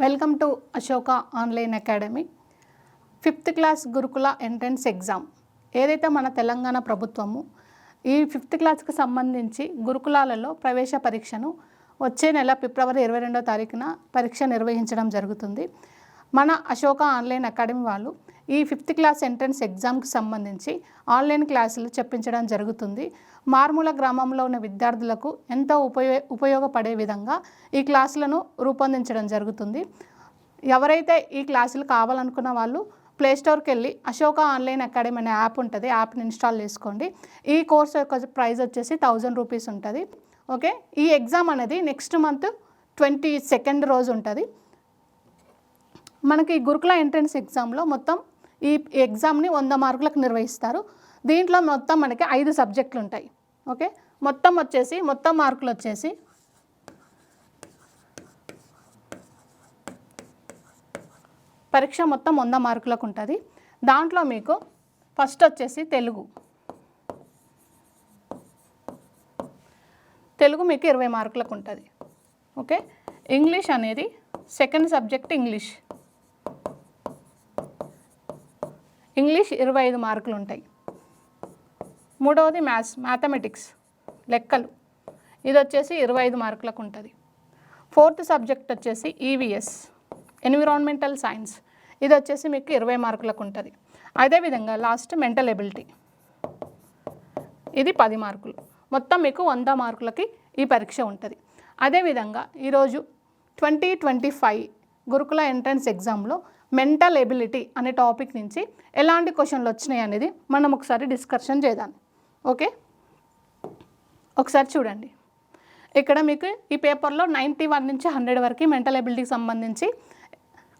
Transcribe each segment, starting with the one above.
Welcome to Ashoka online academy. 5th class గురుకుల entrance exam ఏదైతే మన తెలంగాణ ప్రభుత్వము ఈ 5th క్లాస్కి సంబంధించి గురుకులాలలో ప్రవేశ పరీక్షను వచ్చే నెల ఫిబ్రవరి 22వ తారీఖున పరీక్ష నిర్వహించడం జరుగుతుంది. మన అశోక ఆన్లైన్ అకాడమీ వాళ్ళు ఈ 5th క్లాస్ ఎంట్రన్స్ ఎగ్జామ్కి సంబంధించి ఆన్లైన్ క్లాసులు చెప్పించడం జరుగుతుంది. మారుమూల గ్రామంలో ఉన్న విద్యార్థులకు ఎంతో ఉపయోగపడే విధంగా ఈ క్లాసులను రూపొందించడం జరుగుతుంది. ఎవరైతే ఈ క్లాసులు కావాలనుకున్న వాళ్ళు ప్లేస్టోర్కి వెళ్ళి అశోక ఆన్లైన్ అకాడమీ అనే యాప్ ఉంటుంది, యాప్ని ఇన్స్టాల్ చేసుకోండి. ఈ కోర్స్ యొక్క ప్రైస్ వచ్చేసి 1000 రూపీస్ ఉంటుంది. ఓకే, ఈ ఎగ్జామ్ అనేది నెక్స్ట్ మంత్ 22nd రోజు ఉంటుంది. మనకి గురుకుల ఎంట్రన్స్ ఎగ్జామ్లో మొత్తం ఈ ఎగ్జామ్ని 100 మార్కులకు నిర్వహిస్తారు. దీంట్లో మొత్తం మనకి 5 సబ్జెక్టులు ఉంటాయి. ఓకే, మొత్తం మార్కులు వచ్చేసి పరీక్ష మొత్తం 100 మార్కులకు ఉంటుంది. దాంట్లో మీకు ఫస్ట్ వచ్చేసి తెలుగు మీకు 20 మార్కులకు ఉంటుంది. ఓకే, ఇంగ్లీష్ అనేది సెకండ్ సబ్జెక్ట్ ఇంగ్లీష్ 25 మార్కులు ఉంటాయి. మూడవది మ్యాథమెటిక్స్ లెక్కలు, ఇది వచ్చేసి 25 మార్కులకు ఉంటుంది. ఫోర్త్ సబ్జెక్ట్ వచ్చేసి ఈవీఎస్ ఎన్విరాన్మెంటల్ సైన్స్, ఇది వచ్చేసి మీకు 20 మార్కులకు ఉంటుంది. అదేవిధంగా లాస్ట్ మెంటల్ ఎబిలిటీ, ఇది 10 మార్కులు. మొత్తం మీకు 100 మార్కులకి ఈ పరీక్ష ఉంటుంది. అదేవిధంగా ఈరోజు 2025 గురుకుల ఎంట్రన్స్ ఎగ్జామ్లో మెంటల్ ఎబిలిటీ అనే టాపిక్ నుంచి ఎలాంటి క్వశ్చన్లు వచ్చినాయి అనేది మనం ఒకసారి డిస్కషన్ చేద్దాం. ఓకే, ఒకసారి చూడండి. ఇక్కడ మీకు ఈ పేపర్లో 91 నుంచి 100 వరకు మెంటల్ ఎబిలిటీకి సంబంధించి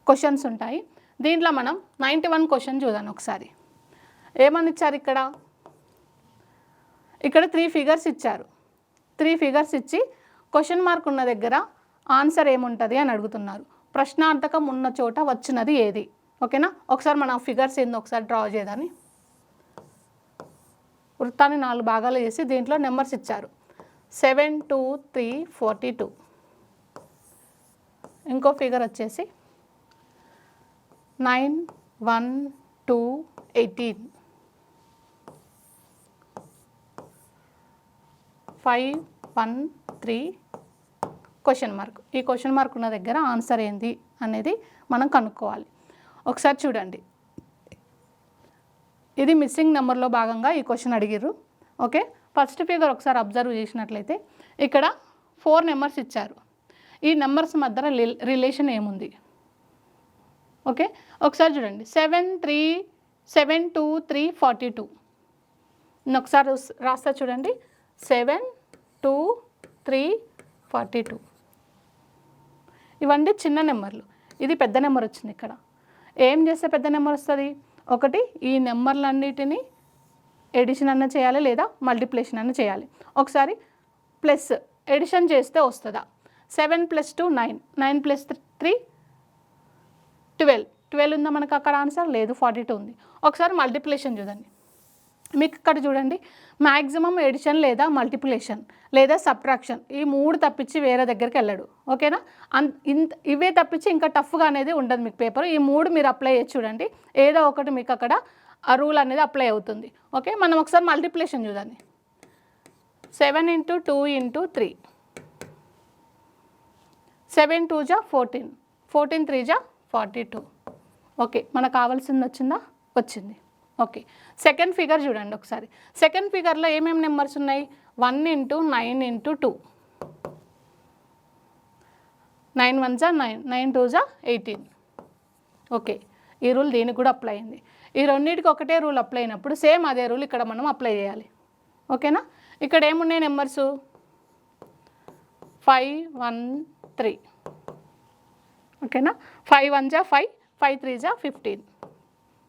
క్వశ్చన్స్ ఉంటాయి. దీంట్లో మనం 91 క్వశ్చన్ చూద్దాం ఒకసారి. ఏమని ఇచ్చారు ఇక్కడ 3 ఫిగర్స్ ఇచ్చారు. 3 ఫిగర్స్ ఇచ్చి క్వశ్చన్ మార్క్ ఉన్న దగ్గర ఆన్సర్ ఏముంటుంది అని అడుగుతున్నారు. ప్రశ్నార్థకం ఉన్న చోట వచ్చినది ఏది? ఓకేనా, ఒకసారి మన ఫిగర్స్ ఏందో ఒకసారి డ్రా చేయదాన్ని. వృత్తాన్ని 4 భాగాలు చేసి దీంట్లో నెంబర్స్ ఇచ్చారు. 7, 2, 3, 42. ఇంకో ఫిగర్ వచ్చేసి 9, 1, 2, 18. 5, 1, 3 క్వశ్చన్ మార్క్. ఈ క్వశ్చన్ మార్క్ ఉన్న దగ్గర ఆన్సర్ ఏంది అనేది మనం కనుక్కోవాలి. ఒకసారి చూడండి, ఇది మిస్సింగ్ నెంబర్లో భాగంగా ఈ క్వశ్చన్ అడిగిర్రు. ఓకే, ఫస్ట్ ఫిగర్ ఒకసారి అబ్జర్వ్ చేసినట్లయితే ఇక్కడ 4 నెంబర్స్ ఇచ్చారు. ఈ నెంబర్స్ మధ్య రిలేషన్ ఏముంది? ఓకే, ఒకసారి చూడండి. 7, 2, 3, 42. ఒకసారి రాస్తా చూడండి. 7, 2, 3, 42. ఇవన్నీ చిన్న నెంబర్లు, ఇది పెద్ద నెంబర్ వచ్చింది. ఇక్కడ ఏం చేస్తే పెద్ద నెంబర్ వస్తుంది? ఒకటి, ఈ నెంబర్లన్నిటినీ ఎడిషన్ అన్న చేయాలి లేదా మల్టిప్లికేషన్ అన్న చేయాలి. ఒకసారి ప్లస్ ఎడిషన్ చేస్తే వస్తుందా? 7 + 2 9, 9 + 3 12 ఉందా మనకు అక్కడ ఆన్సర్? లేదు, 42 ఉంది. ఒకసారి మల్టిప్లికేషన్ చూడండి. మీకు ఇక్కడ చూడండి, మ్యాక్సిమం ఎడిషన్ లేదా మల్టిప్లికేషన్ లేదా సబ్ట్రాక్షన్, ఈ 3 తప్పించి వేరే దగ్గరికి వెళ్ళడు. ఓకేనా, ఇవే తప్పించి ఇంకా టఫ్గా అనేది ఉండదు మీకు పేపర్. ఈ 3 మీరు అప్లై చేసి చూడండి, ఏదో ఒకటి మీకు అక్కడ ఆ రూల్ అనేది అప్లై అవుతుంది. ఓకే, మనం ఒకసారి మల్టిప్లికేషన్ చూడండి. 7 × 2 × 3, 7 × 2 = 14, 14 × 3 = 42. ఓకే, మనకు కావాల్సింది వచ్చిందా? వచ్చింది. ఓకే, సెకండ్ ఫిగర్ చూడండి ఒకసారి. సెకండ్ ఫిగర్లో ఏమేమి నెంబర్స్ ఉన్నాయి? 1 × 9 × 2, 9 × 1 = 9, 9 × 2 = 18. ఓకే, ఈ రూల్ దీనికి కూడా అప్లై అయింది. ఈ రెండింటికి ఒకటే రూల్ అప్లై అయినప్పుడు సేమ్ అదే రూల్ ఇక్కడ మనం అప్లై చేయాలి. ఓకేనా, ఇక్కడ ఏమున్నాయి నెంబర్సు? 5, 1, 3. ఓకేనా, 5 × 1 = 5, 5 × 3 = 15.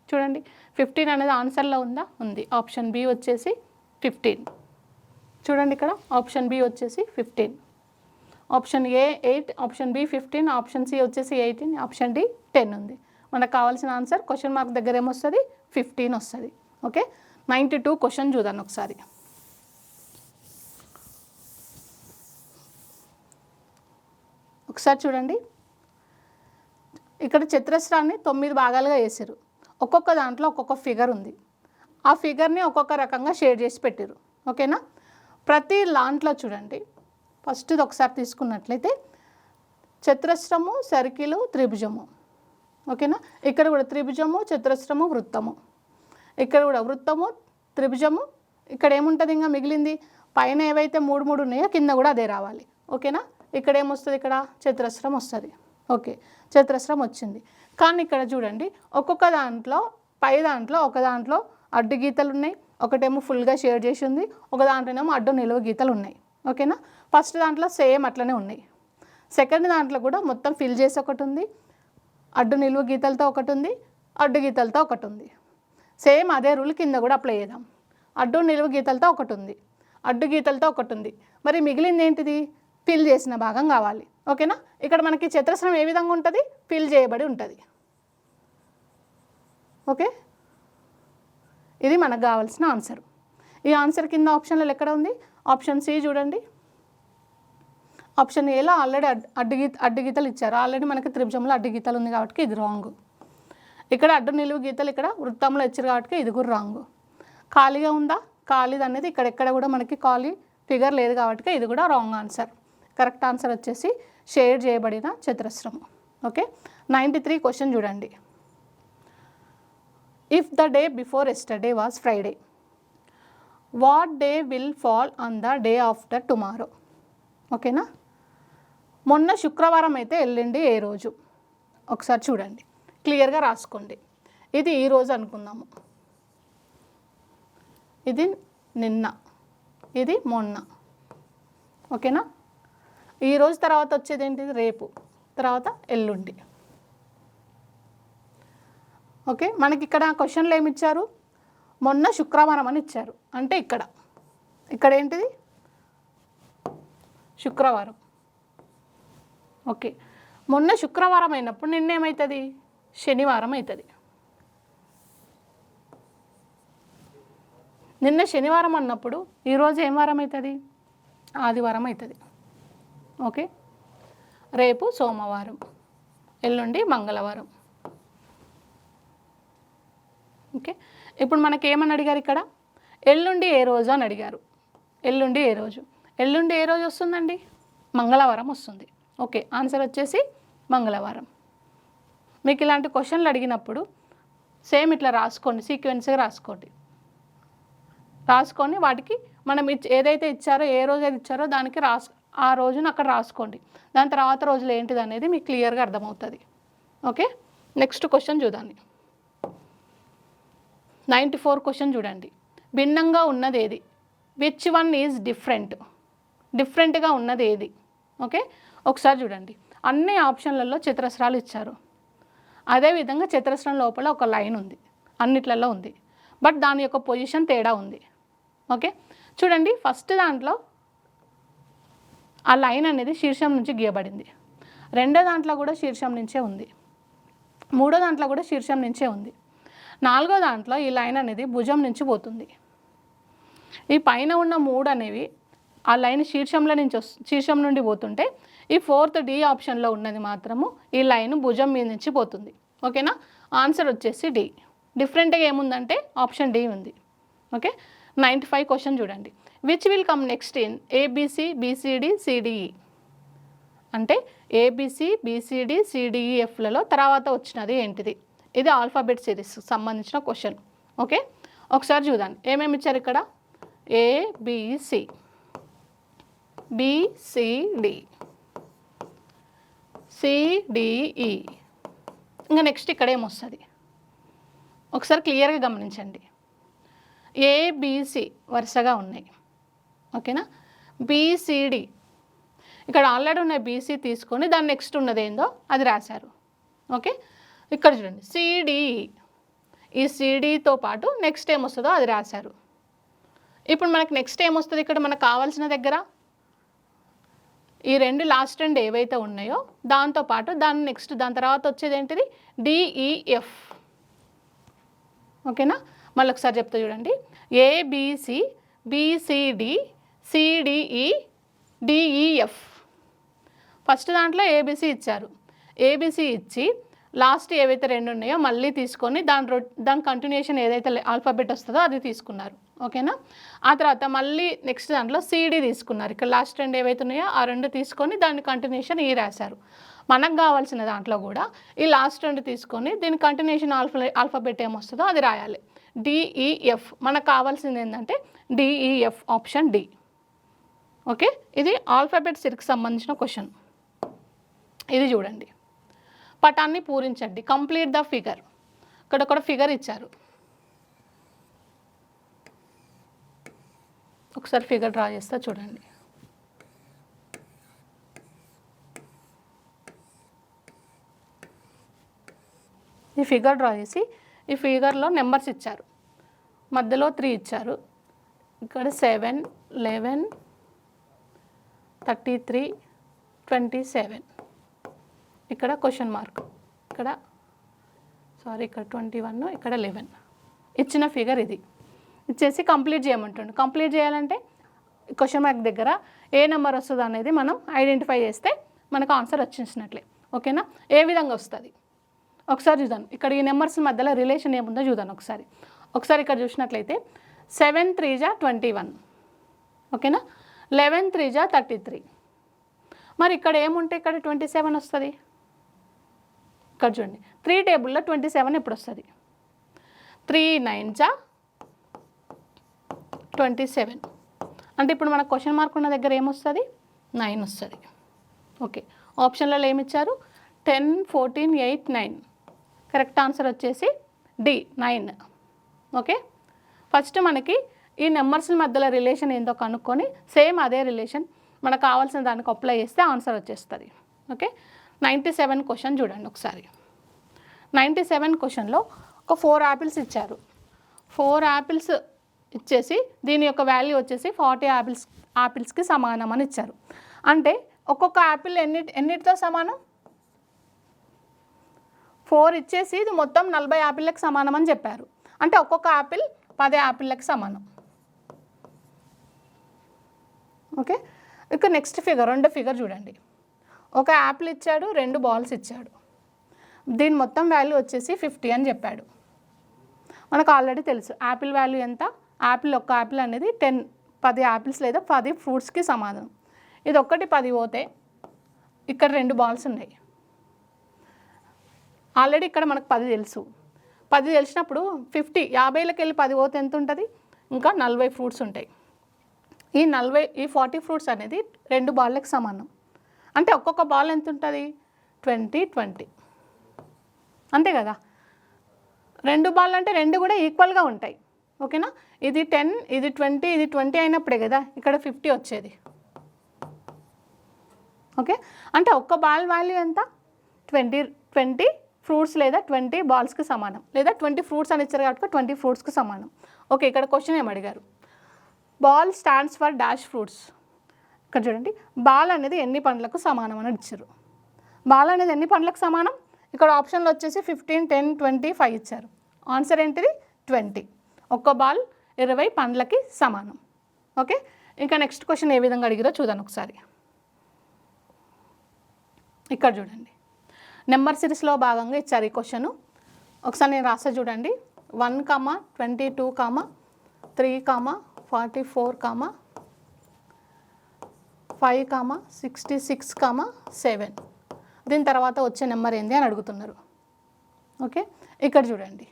చూడండి, 15 అనేది ఆన్సర్లో ఉందా? ఉంది. ఆప్షన్ బి వచ్చేసి 15. చూడండి, ఇక్కడ ఆప్షన్ బి వచ్చేసి 15, option A 8, option B 15, option C వచ్చేసి 18, ఆప్షన్ డి 10 ఉంది. మనకు కావాల్సిన ఆన్సర్ క్వశ్చన్ మార్క్ దగ్గర ఏమొస్తుంది? 15 వస్తుంది. ఓకే, 92 క్వశ్చన్ చూద్దాం ఒకసారి. ఒకసారి చూడండి, ఇక్కడ చతురస్రాన్ని 9 భాగాలుగా వేసారు. ఒక్కొక్క దాంట్లో ఒక్కొక్క ఫిగర్ ఉంది. ఆ ఫిగర్ని ఒక్కొక్క రకంగా షేడ్ చేసి పెట్టారు. ఓకేనా? ప్రతి దాంట్లో చూడండి, ఫస్ట్ ఇది ఒకసారి తీసుకున్నట్లయితే చతురస్రము, సర్కిలు, త్రిభుజము. ఓకేనా? ఇక్కడ కూడా త్రిభుజము, చతురస్రము, వృత్తము. ఇక్కడ కూడా వృత్తము, త్రిభుజము. ఇక్కడ ఏముంటుంది ఇంకా మిగిలింది? పైన ఏవైతే 3 ఉన్నాయో కింద కూడా అదే రావాలి. ఓకేనా? ఇక్కడ ఏమొస్తుంది? ఇక్కడ చతురస్రం వస్తుంది. ఓకే, చతురస్రం వచ్చింది. కానీ ఇక్కడ చూడండి, ఒక్కొక్క దాంట్లో ఒక దాంట్లో అడ్డు గీతలు ఉన్నాయి, ఒకటేమో ఫుల్గా షేడ్ చేసి ఉంది, ఒక దాంట్లోనేమో అడ్డు నిలువ గీతలు ఉన్నాయి. ఓకేనా? ఫస్ట్ దాంట్లో సేమ్ అట్లనే ఉన్నాయి. సెకండ్ దాంట్లో కూడా మొత్తం ఫిల్ చేసి ఒకటి ఉంది, అడ్డు నిలువ గీతలతో ఒకటి ఉంది, అడ్డు గీతలతో ఒకటి ఉంది. సేమ్ అదే రూల్ కింద కూడా అప్లై చేద్దాం. అడ్డు నిలువ గీతలతో ఒకటి ఉంది, అడ్డు గీతలతో ఒకటి ఉంది. మరి మిగిలింది ఏంటిది? ఫిల్ చేసిన భాగం కావాలి. ఓకేనా? ఇక్కడ మనకి చతురస్రం ఏ విధంగా ఉంటుంది? ఫిల్ చేయబడి ఉంటుంది. ఓకే, ఇది మనకు కావాల్సిన ఆన్సర్. ఈ ఆన్సర్ కింద ఆప్షన్లలో ఎక్కడ ఉంది? ఆప్షన్ సి చూడండి. ఆప్షన్ ఏలో ఆల్రెడీ అడ్డు గీతలు ఇచ్చారు. ఆల్రెడీ మనకి త్రిభుజంలో అడ్డు గీతలు ఉంది కాబట్టి ఇది రాంగ్. ఇక్కడ అడ్డు నిలువు గీతలు ఇక్కడ వృత్తంలో ఇచ్చారు కాబట్టి ఇది కూడా రాంగ్. ఖాళీగా ఉందా? ఖాళీది అనేది ఇక్కడెక్కడ కూడా మనకి ఖాళీ ఫిగర్ లేదు కాబట్టి ఇది కూడా రాంగ్ ఆన్సర్. కరెక్ట్ ఆన్సర్ వచ్చేసి షేడ్ చేయబడిన చతురస్రము. ఓకే, 93 క్వశ్చన్ చూడండి. If the day before yesterday was Friday, what day will fall on the day after tomorrow? ఓకేనా? మొన్న శుక్రవారం అయితే ఎల్లుండి ఏ రోజు? ఒకసారి చూడండి, క్లియర్గా రాసుకోండి. ఇది ఈరోజు అనుకుందాము, ఇది నిన్న, ఇది మొన్న. ఓకేనా? ఈరోజు తర్వాత వచ్చేది ఏంటిది? రేపు, తర్వాత ఎల్లుండి. ఓకే, మనకి ఇక్కడ క్వశ్చన్లు ఏమి ఇచ్చారు? మొన్న శుక్రవారం అని ఇచ్చారు. అంటే ఇక్కడ ఏంటిది? శుక్రవారం. ఓకే, మొన్న శుక్రవారం అయినప్పుడు నిన్న ఏమవుతుంది? శనివారం అవుతుంది. నిన్న శనివారం అన్నప్పుడు ఈరోజు ఏం వారం అవుతుంది? ఆదివారం అవుతుంది. ఓకే, రేపు సోమవారం, ఎల్లుండి మంగళవారం. ఓకే, ఇప్పుడు మనకి ఏమని అడిగారు ఇక్కడ? ఎల్లుండి ఏ రోజు అని అడిగారు. ఎల్లుండి ఏ రోజు? ఎల్లుండి ఏ రోజు వస్తుందండి? మంగళవారం వస్తుంది. ఓకే, ఆన్సర్ వచ్చేసి మంగళవారం. మీకు ఇలాంటి క్వశ్చన్లు అడిగినప్పుడు సేమ్ ఇట్లా రాసుకోండి, సీక్వెన్స్గా రాసుకొని వాటికి మనం ఏదైతే ఇచ్చారో, ఏ రోజు ఏది ఇచ్చారో దానికి ఆ రోజున అక్కడ రాసుకోండి. దాని తర్వాత రోజులు ఏంటిది అనేది మీకు క్లియర్గా అర్థమవుతుంది. ఓకే, నెక్స్ట్ క్వశ్చన్ చూడండి. 94 క్వశ్చన్ చూడండి. భిన్నంగా ఉన్నది ఏది? విచ్ వన్ ఈజ్ డిఫరెంట్గా ఉన్నది ఏది? ఓకే, ఒకసారి చూడండి. అన్ని ఆప్షన్లలో చతురస్రాలు ఇచ్చారు. అదేవిధంగా చతురస్రం లోపల ఒక లైన్ ఉంది, అన్నిట్లలో ఉంది. బట్ దాని యొక్క పొజిషన్ తేడా ఉంది. ఓకే, చూడండి. ఫస్ట్ దాంట్లో ఆ లైన్ అనేది శీర్షం నుంచి గీయబడింది. రెండో దాంట్లో కూడా శీర్షం నుంచే ఉంది. మూడో దాంట్లో కూడా శీర్షం నుంచే ఉంది. నాలుగో దాంట్లో ఈ లైన్ అనేది భుజం నుంచి పోతుంది. ఈ పైన ఉన్న 3 అనేవి ఆ లైన్ శీర్షం నుండి పోతుంటే, ఈ 4th డి ఆప్షన్లో ఉన్నది మాత్రము ఈ లైన్ భుజం మీద నుంచి పోతుంది. ఓకేనా? ఆన్సర్ వచ్చేసి డి. డిఫరెంట్గా ఏముందంటే ఆప్షన్ డి ఉంది. ఓకే, 95 క్వశ్చన్ చూడండి. Which will come next in ABC BCD CDE? అంటే ఏబిసి బిసిడి సిడిఈఎఫ్లలో తర్వాత వచ్చినది ఏంటిది? ఇది ఆల్ఫాబెట్ సిరీస్ సంబంధించిన క్వశ్చన్. ఓకే, ఒకసారి చూద్దాం. ఏమేమి ఇచ్చారు ఇక్కడ? ABC BCD CDE. ఇంకా నెక్స్ట్ ఇక్కడ ఏమొస్తుంది? ఒకసారి క్లియర్గా గమనించండి. ఏబిసి వరుసగా ఉన్నాయి. ఓకేనా? బిసిడి ఇక్కడ ఆల్రెడీ ఉన్న బీసీ తీసుకొని దాని నెక్స్ట్ ఉన్నది ఏందో అది రాశారు. ఓకే, ఇక్కడ చూడండి సిడిఈ. ఈ సిడితో పాటు నెక్స్ట్ ఏమొస్తుందో అది రాశారు. ఇప్పుడు మనకు నెక్స్ట్ ఏమొస్తుంది? ఇక్కడ మనకు కావాల్సిన దగ్గర ఈ 2 లాస్ట్ 2 ఏవైతే ఉన్నాయో దాంతోపాటు దాని తర్వాత వచ్చేది ఏంటిది? డిఈఎఫ్. ఓకేనా? మళ్ళీ ఒకసారి చెప్తా చూడండి. ABC BCD CDE DEF. First దాంట్లో ఏబిసి ఇచ్చారు. ఏబిసి ఇచ్చి లాస్ట్ ఏవైతే 2 ఉన్నాయో మళ్ళీ తీసుకొని దాని కంటిన్యూషన్ ఏదైతే ఆల్ఫాబెట్ వస్తుందో అది తీసుకున్నారు. ఓకేనా. ఆ తర్వాత మళ్ళీ నెక్స్ట్ దాంట్లో సిడి తీసుకున్నారు. ఇక్కడ లాస్ట్ 2 ఏవైతే ఉన్నాయో ఆ 2 తీసుకొని దాని కంటిన్యూషన్ ఈ రాశారు. మనకు కావాల్సిన దాంట్లో కూడా ఈ లాస్ట్ 2 తీసుకొని దీని కంటిన్యూషన్ ఆల్ఫాబెట్ ఏమొస్తుందో అది రాయాలి. డిఈఎఫ్ మనకు కావాల్సింది ఏంటంటే డిఈఎఫ్ ఆప్షన్ డి. ఓకే, ఇది ఆల్ఫాబెట్ సిరీకి సంబంధించిన క్వశ్చన్. ఇది చూడండి, పటాన్ని పూరించండి, కంప్లీట్ ద ఫిగర్. ఇక్కడ ఒక ఫిగర్ ఇచ్చారు, ఒకసారి ఫిగర్ డ్రా చేస్తా చూడండి. ఈ ఫిగర్ డ్రా చేసి ఈ ఫిగర్లో నెంబర్స్ ఇచ్చారు, మధ్యలో 3 ఇచ్చారు, ఇక్కడ 7, 11, 33, 27, ఇక్కడ క్వశ్చన్ మార్క్, ఇక్కడ 21, ఇక్కడ 11. ఇచ్చిన ఫిగర్ ఇది ఇచ్చేసి కంప్లీట్ చేయమంటుండు. కంప్లీట్ చేయాలంటే క్వశ్చన్ మార్క్ దగ్గర ఏ నెంబర్ వస్తుంది అనేది మనం ఐడెంటిఫై చేస్తే మనకు ఆన్సర్ వచ్చేసినట్లే. ఓకేనా. ఏ విధంగా వస్తుంది ఒకసారి చూద్దాం. ఇక్కడ ఈ నెంబర్స్ మధ్యలో రిలేషన్ ఏముందో చూద్దాం ఒకసారి. ఇక్కడ చూసినట్లయితే 7 3 జా 21. ఓకేనా. 11 3 జా 33. మరి ఇక్కడ ఏముంటే ఇక్కడ 27 వస్తుంది. ఇక్కడ చూడండి 3 టేబుల్లో 27 ఎప్పుడు వస్తుంది. 3 9 జా 27. అంటే ఇప్పుడు మన క్వశ్చన్ మార్క్ ఉన్న దగ్గర ఏమొస్తుంది, 9 వస్తుంది. ఓకే, ఆప్షన్లలో ఏమి ఇచ్చారు, 10 14 8 9. కరెక్ట్ ఆన్సర్ వచ్చేసి డి 9. ఓకే, ఫస్ట్ మనకి ఈ నెంబర్స్ మధ్యలో రిలేషన్ ఏందో కనుక్కొని సేమ్ అదే రిలేషన్ మనకు కావాల్సిన దానికి అప్లై చేస్తే ఆన్సర్ వచ్చేస్తుంది. ఓకే, 97 క్వశ్చన్ చూడండి ఒకసారి. 97 క్వశ్చన్లో ఒక 4 యాపిల్స్ ఇచ్చారు. 4 యాపిల్స్ ఇచ్చేసి దీని యొక్క వాల్యూ వచ్చేసి 40 యాపిల్స్కి సమానం అని ఇచ్చారు. అంటే ఒక్కొక్క యాపిల్ ఎన్నిటితో సమానం, 4 ఇచ్చేసి ఇది మొత్తం 40 యాపిళ్ళకి సమానం అని చెప్పారు. అంటే ఒక్కొక్క యాపిల్ 10 యాపిళ్ళకి సమానం. ఓకే, ఇక నెక్స్ట్ ఫిగర్, 2 ఫిగర్ చూడండి. ఒక యాపిల్ ఇచ్చాడు, 2 బాల్స్ ఇచ్చాడు. దీని మొత్తం వాల్యూ వచ్చేసి 50 అని చెప్పాడు. మనకు ఆల్రెడీ తెలుసు యాపిల్ వాల్యూ ఎంత. ఒక్క యాపిల్ అనేది 10 యాపిల్స్ లేదా 10 ఫ్రూట్స్కి సమానం. ఇది ఒక్కటి 10 పోతే ఇక్కడ 2 బాల్స్ ఉన్నాయి. ఆల్రెడీ ఇక్కడ మనకు 10 తెలుసు. 10 తెలిసినప్పుడు 50 50లకి వెళ్ళి 10 పోతే ఎంత ఉంటుంది, ఇంకా 40 ఫ్రూట్స్ ఉంటాయి. ఈ 40 ఫ్రూట్స్ అనేది 2 బాళ్ళకి సమానం. అంటే ఒక్కొక్క బాల్ ఎంత ఉంటుంది, 20 20. అంతే కదా. 2 బాల్ అంటే 2 కూడా ఈక్వల్గా ఉంటాయి. ఓకేనా. ఇది 10 ఇది 20 ఇది 20 అయినప్పుడే కదా ఇక్కడ 50 వచ్చేది. ఓకే, అంటే ఒక్క బాల్ వాల్యూ ఎంత, 20 ఫ్రూట్స్ లేదా 20 బాల్స్కి సమానం, లేదా 20 ఫ్రూట్స్ అని ఇచ్చారు కాబట్టి 20 ఫ్రూట్స్కి సమానం. ఓకే, ఇక్కడ క్వశ్చన్ ఏమి అడిగారు, ball stands for dash fruits. ఇక్కడ చూడండి, బాల్ అనేది ఎన్ని పండ్లకు సమానం అని ఇచ్చారు. బాల్ అనేది ఎన్ని పండ్లకు సమానం, ఇక్కడ ఆప్షన్లో వచ్చేసి 15 10 20 5 ఇచ్చారు. ఆన్సర్ ఏంటిది 20. ఒక్క బాల్ 20 పండ్లకి సమానం. ఓకే, ఇంకా నెక్స్ట్ క్వశ్చన్ ఏ విధంగా అడిగారో చూద్దాం ఒకసారి. ఇక్కడ చూడండి, నెంబర్ సిరీస్లో భాగంగా ఇచ్చారు ఈ క్వశ్చన్. ఒకసారి నేను రాస్తా చూడండి. 1, 22, 3, 44, 5, 66, 7. దీని తర్వాత వచ్చే నెంబర్ ఏంది అని అడుగుతున్నారు. ఓకే, ఇక్కడ చూడండి,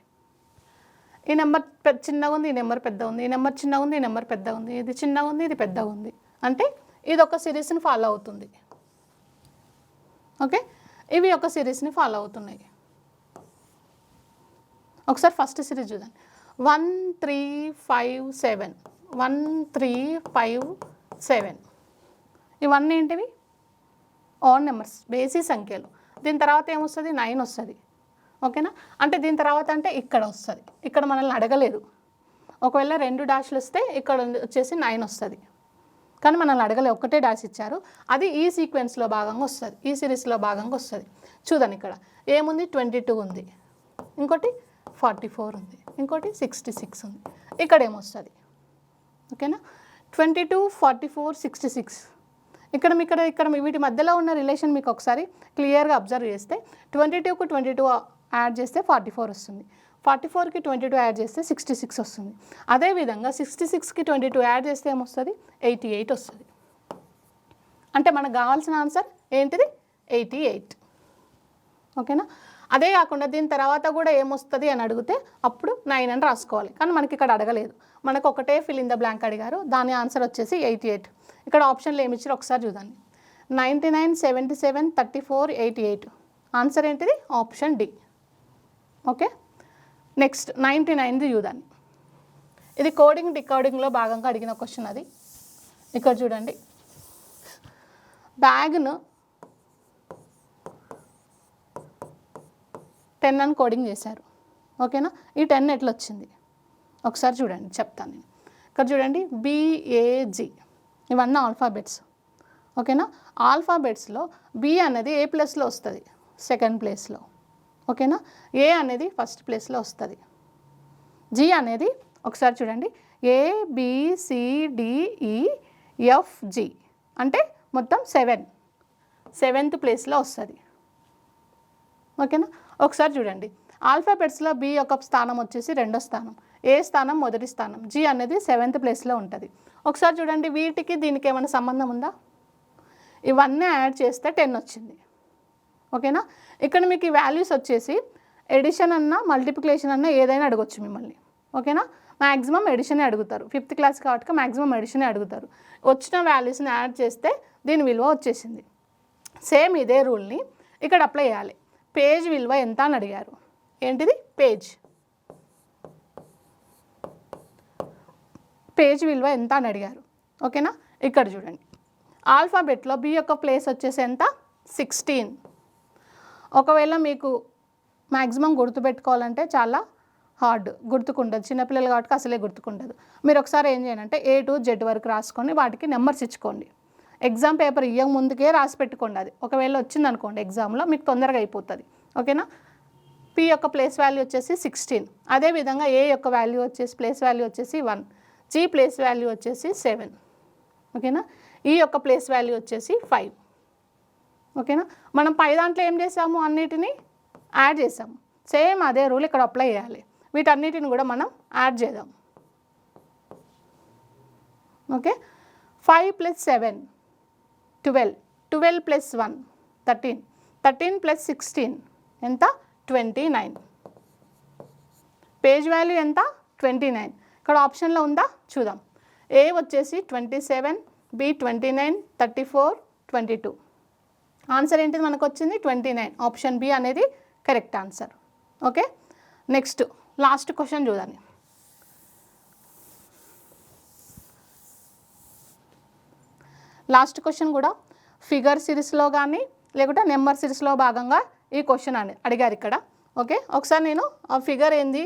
ఈ నెంబర్ చిన్నగా ఉంది, ఈ నెంబర్ పెద్దగా ఉంది, ఈ నెంబర్ చిన్నగా ఉంది, ఈ నెంబర్ పెద్దగా ఉంది, ఇది చిన్నగా ఉంది, ఇది పెద్దగా ఉంది. అంటే ఇది ఒక సిరీస్ని ఫాలో అవుతుంది. ఓకే, ఇవి ఒక సిరీస్ని ఫాలో అవుతున్నాయి. ఒకసారి ఫస్ట్ సిరీస్ చూద్దాం. 1 3 5 7, 1 3 5 7. ఇవన్నీ ఏంటివి, ఆడ్ నెంబర్స్, బేసి సంఖ్యలు. దీని తర్వాత ఏమొస్తుంది, 9 వస్తుంది. ఓకేనా. అంటే దీని తర్వాత అంటే ఇక్కడ వస్తుంది. ఇక్కడ మనల్ని అడగలేదు. ఒకవేళ 2 డాష్లు వస్తే ఇక్కడ వచ్చేసి 9 వస్తుంది. కానీ మనల్ని అడగలేదు, ఒక్కటే డాష్ ఇచ్చారు. అది ఈ సీక్వెన్స్లో భాగంగా వస్తుంది, ఈ సిరీస్లో భాగంగా వస్తుంది. చూడండి, ఇక్కడ ఏముంది, 22 ఉంది, ఇంకోటి 44 ఉంది, ఇంకోటి 66 ఉంది. ఇక్కడ ఏమొస్తుంది, ఓకేనా. 22 44 66. ఇక్కడ వీటి మధ్యలో ఉన్న రిలేషన్ మీకు ఒకసారి క్లియర్గా అబ్జర్వ్ చేస్తే 22కు 22 యాడ్ చేస్తే 44 వస్తుంది. 44కి 22 యాడ్ చేస్తే 66 వస్తుంది. అదేవిధంగా 66కి 22 యాడ్ చేస్తే ఏమొస్తుంది? 88 వస్తుంది. అంటే మనకు కావాల్సిన ఆన్సర్ ఏంటిది? 88. ఓకేనా? అదే కాకుండా దీని తర్వాత కూడా ఏమొస్తుంది అని అడిగితే అప్పుడు 9 అని రాసుకోవాలి. కానీ మనకి ఇక్కడ అడగలేదు, మనకు ఒకటే ఫిల్ ఇన్ ద బ్లాంక్ అడిగారు. దాని ఆన్సర్ వచ్చేసి 88. ఇక్కడ ఆప్షన్లు ఏమి ఇచ్చారు ఒకసారి చూడండి. 99, 77, 34, 88. ఆన్సర్ ఏంటిది? Option D. ఓకే, నెక్స్ట్ 99ది చూడండి. ఇది కోడింగ్ డికోడింగ్లో భాగంగా అడిగిన క్వశ్చన్. అది ఇక్కడ చూడండి. బ్యాగ్ను 10 అని కోడింగ్ చేశారు. ఓకేనా? ఈ 10 ఎట్లా వచ్చింది ఒకసారి చూడండి, చెప్తాను నేను. ఇక్కడ చూడండి, BAG ఇవన్నీ ఆల్ఫాబెట్స్. ఓకేనా? ఆల్ఫాబెట్స్లో బి అనేది ఏ ప్లేస్లో వస్తుంది? సెకండ్ ప్లేస్లో. ఓకేనా? ఏ అనేది ఫస్ట్ ప్లేస్లో వస్తుంది. జి అనేది ఒకసారి చూడండి, ABCDEFG అంటే మొత్తం 7th ప్లేస్లో వస్తుంది. ఓకేనా? ఒకసారి చూడండి, ఆల్ఫాబెట్స్లో బి యొక్క స్థానం వచ్చేసి 2వ స్థానం, ఏ స్థానం 1వ స్థానం, జి అనేది 7th ప్లేస్లో ఉంటుంది. ఒకసారి చూడండి, వీటికి దీనికి ఏమైనా సంబంధం ఉందా? ఇవన్నీ యాడ్ చేస్తే 10 వచ్చింది. ఓకేనా? ఇక్కడ మీకు ఈ వాల్యూస్ వచ్చేసి ఎడిషన్ అన్నా మల్టిప్లికేషన్ అన్నా ఏదైనా అడగొచ్చు మిమ్మల్ని. ఓకేనా? మ్యాక్సిమం ఎడిషనే అడుగుతారు. 5th క్లాస్ కాబట్టి మ్యాక్సిమం ఎడిషనే అడుగుతారు. వచ్చిన వాల్యూస్ని యాడ్ చేస్తే దీని విలువ వచ్చేసింది. సేమ్ ఇదే రూల్ని ఇక్కడ అప్లై చేయాలి. పేజ్ విలువ ఎంత అని అడిగారు. ఏంటిది? పేజ్ విలువ ఎంత అని అడిగారు. ఓకేనా? ఇక్కడ చూడండి, ఆల్ఫాబెట్లో బి యొక్క ప్లేస్ వచ్చేసి ఎంత? 16. ఒకవేళ మీకు మ్యాక్సిమం గుర్తుపెట్టుకోవాలంటే చాలా హార్డ్, గుర్తుకుండదు. చిన్నపిల్లలు కాబట్టి అసలే గుర్తుకుండదు. మీరు ఒకసారి ఏం చేయండి అంటే A to Z వరకు రాసుకొని వాటికి నెంబర్స్ ఇచ్చుకోండి. ఎగ్జామ్ పేపర్ ఇయ్యక ముందుకే రాసి పెట్టుకోండి. అది ఒకవేళ వచ్చింది అనుకోండి ఎగ్జామ్లో మీకు తొందరగా అయిపోతుంది. ఓకేనా? పి యొక్క ప్లేస్ వాల్యూ వచ్చేసి 16. అదేవిధంగా ఏ యొక్క వాల్యూ వచ్చేసి ప్లేస్ వాల్యూ వచ్చేసి 1, జీ ప్లేస్ వాల్యూ వచ్చేసి 7. ఓకేనా? ఈ యొక్క ప్లేస్ వాల్యూ వచ్చేసి 5. ఓకేనా? మనం పై దాంట్లో ఏం చేసాము? అన్నిటినీ యాడ్ చేసాము. సేమ్ అదే రూల్ ఇక్కడ అప్లై చేయాలి. వీటన్నిటిని కూడా మనం యాడ్ చేద్దాం. ఓకే, 5 + 7 12, 12 + 1 13, 13 + 16 ఎంత? 29. పేజ్ వాల్యూ ఎంత? 29. ఇక్కడ ఆప్షన్లో ఉందా చూద్దాం. ఏ వచ్చేసి 27, బి 29, 34, 22. ఆన్సర్ ఏంటిది మనకు వచ్చింది? 29. ఆప్షన్ బి అనేది correct answer. Okay, next last question చూడండి. లాస్ట్ క్వశ్చన్ కూడా ఫిగర్ సిరీస్లో కానీ లేకుంటే నెంబర్ సిరీస్లో భాగంగా ఈ క్వశ్చన్ అడిగారు ఇక్కడ. ఓకే, ఒకసారి నేను ఆ ఫిగర్ ఏంది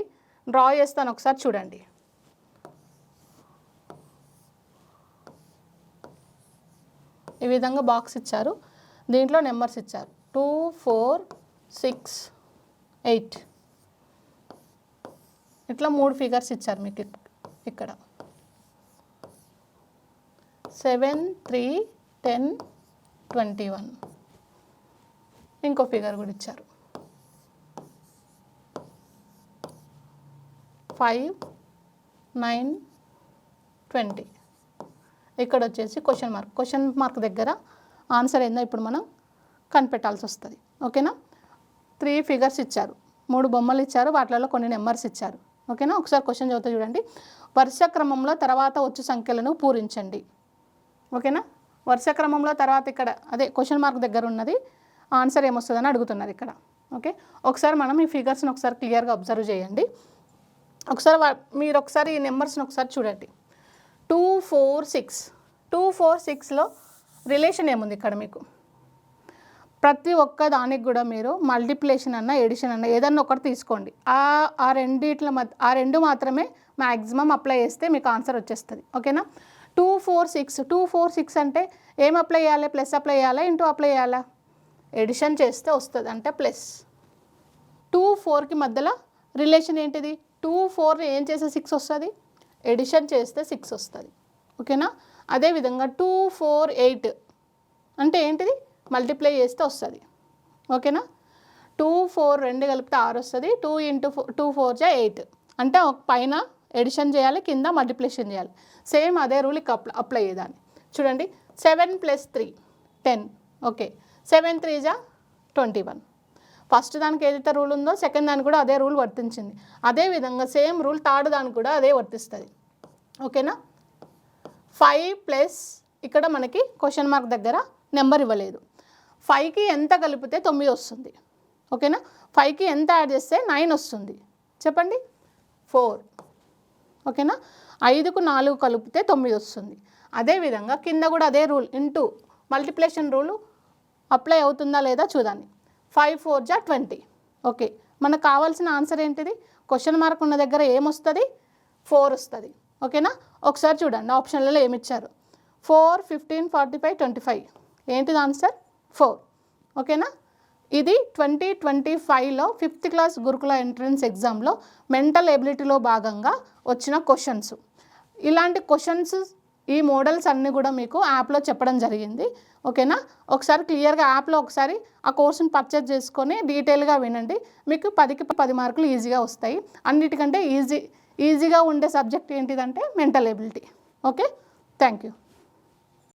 డ్రా చేస్తాను, ఒకసారి చూడండి. ఈ విధంగా బాక్స్ ఇచ్చారు, దీంట్లో నెంబర్స్ ఇచ్చారు 2, 4, 6, 8 ఇట్లా 3 ఫిగర్స్ ఇచ్చారు మీకు ఇక్కడ. 7, 3, 10, 21 ఇంకో ఫిగర్ కూడా ఇచ్చారు. 5, 9, 20 ఇక్కడ వచ్చేసి క్వశ్చన్ మార్క్ దగ్గర ఆన్సర్ ఏందో ఇప్పుడు మనం కనిపెట్టాల్సి వస్తుంది. ఓకేనా? 3 ఫిగర్స్ ఇచ్చారు, 3 బొమ్మలు ఇచ్చారు, వాటిలో కొన్ని నెంబర్స్ ఇచ్చారు. ఓకేనా? ఒకసారి క్వశ్చన్ చదువుతా చూడండి. వరుస క్రమంలో తర్వాత వచ్చు సంఖ్యలను పూరించండి. ఓకేనా? వరుస క్రమంలో తర్వాత ఇక్కడ అదే క్వశ్చన్ మార్క్ దగ్గర ఉన్నది ఆన్సర్ ఏమొస్తుందని అడుగుతున్నారు ఇక్కడ. ఓకే, ఒకసారి మనం ఈ ఫిగర్స్ని ఒకసారి క్లియర్గా అబ్జర్వ్ చేయండి. ఒకసారి మీరు ఒకసారి ఈ నెంబర్స్ని ఒకసారి చూడండి. 2, 4, 6 2, 4, 6లో రిలేషన్ ఏముంది ఇక్కడ మీకు? ప్రతి ఒక్క దానికి కూడా మీరు మల్టిప్లికేషన్ అన్న ఎడిషన్ అన్న ఏదన్నా ఒకటి తీసుకోండి. ఆ రెండు మాత్రమే మ్యాక్సిమం అప్లై చేస్తే మీకు ఆన్సర్ వచ్చేస్తుంది. ఓకేనా? 2, 4, 6 2, 4, 6 అంటే ఏం అప్లై చేయాలి? ప్లస్ అప్లై చేయాలా, ఇంటూ అప్లై చేయాలా? ఎడిషన్ చేస్తే వస్తుంది, అంటే ప్లస్. 2, 4కి మధ్యలో రిలేషన్ ఏంటిది? 2, 4 ఏం చేస్తే 6 వస్తుంది? ఎడిషన్ చేస్తే 6 వస్తుంది. ఓకేనా? అదేవిధంగా 2, 4, 8 అంటే ఏంటిది మల్టిప్లై చేస్తే వస్తుంది. ఓకేనా, 2 4 2 కలిపితే 6 వస్తుంది. 2 × 2 4 జా 8. అంటే ఒక పైన ఎడిషన్ చేయాలి, కింద మల్టిప్లికేషన్ చేయాలి. సేమ్ అదే రూల్ ఇక అప్లై చేయాలి. చూడండి 7 + 3 10. ఓకే, 7 3 జా 21. ఫస్ట్ దానికి ఏదైతే రూల్ ఉందో సెకండ్ దానికి కూడా అదే రూల్ వర్తించింది. అదేవిధంగా సేమ్ రూల్ థర్డ్ దానికి కూడా అదే వర్తిస్తుంది. ఓకేనా, 5 + ఇక్కడ మనకి క్వశ్చన్ మార్క్ దగ్గర నెంబర్ ఇవ్వలేదు. 5కి ఎంత కలిపితే 9 వస్తుంది? ఓకేనా, 5కి ఎంత యాడ్ చేస్తే 9 వస్తుంది చెప్పండి? 4. ఓకేనా, 5కు 4 కలిపితే 9 వస్తుంది. అదేవిధంగా కింద కూడా అదే rule into multiplication rule apply అవుతుందా లేదా చూడండి. 5 4 జా 20. ఓకే, మనకు కావాల్సిన ఆన్సర్ ఏంటిది? క్వశ్చన్ మార్క్ ఉన్న దగ్గర ఏమొస్తుంది? 4 వస్తుంది. ఓకేనా, ఒకసారి చూడండి ఆప్షన్లలో ఏమి ఇచ్చారు. 4 15 45 25. ఏంటిది ఆన్సర్? 4. ఓకేనా, ఇది 2025లో 5th క్లాస్ గురుకుల ఎంట్రన్స్ ఎగ్జామ్లో మెంటల్ ఎబిలిటీలో భాగంగా వచ్చిన క్వశ్చన్స్. ఇలాంటి క్వశ్చన్స్ ఈ మోడల్స్ అన్నీ కూడా మీకు యాప్లో చెప్పడం జరిగింది. ఓకేనా, ఒకసారి క్లియర్గా యాప్లో ఒకసారి ఆ కోర్సును పర్చేజ్ చేసుకొని డీటెయిల్గా వినండి. మీకు 10కి 10 మార్కులు ఈజీగా వస్తాయి. అన్నిటికంటే ఈజీగా ఉండే సబ్జెక్ట్ ఏంటిదంటే mental ability. Okay, thank you.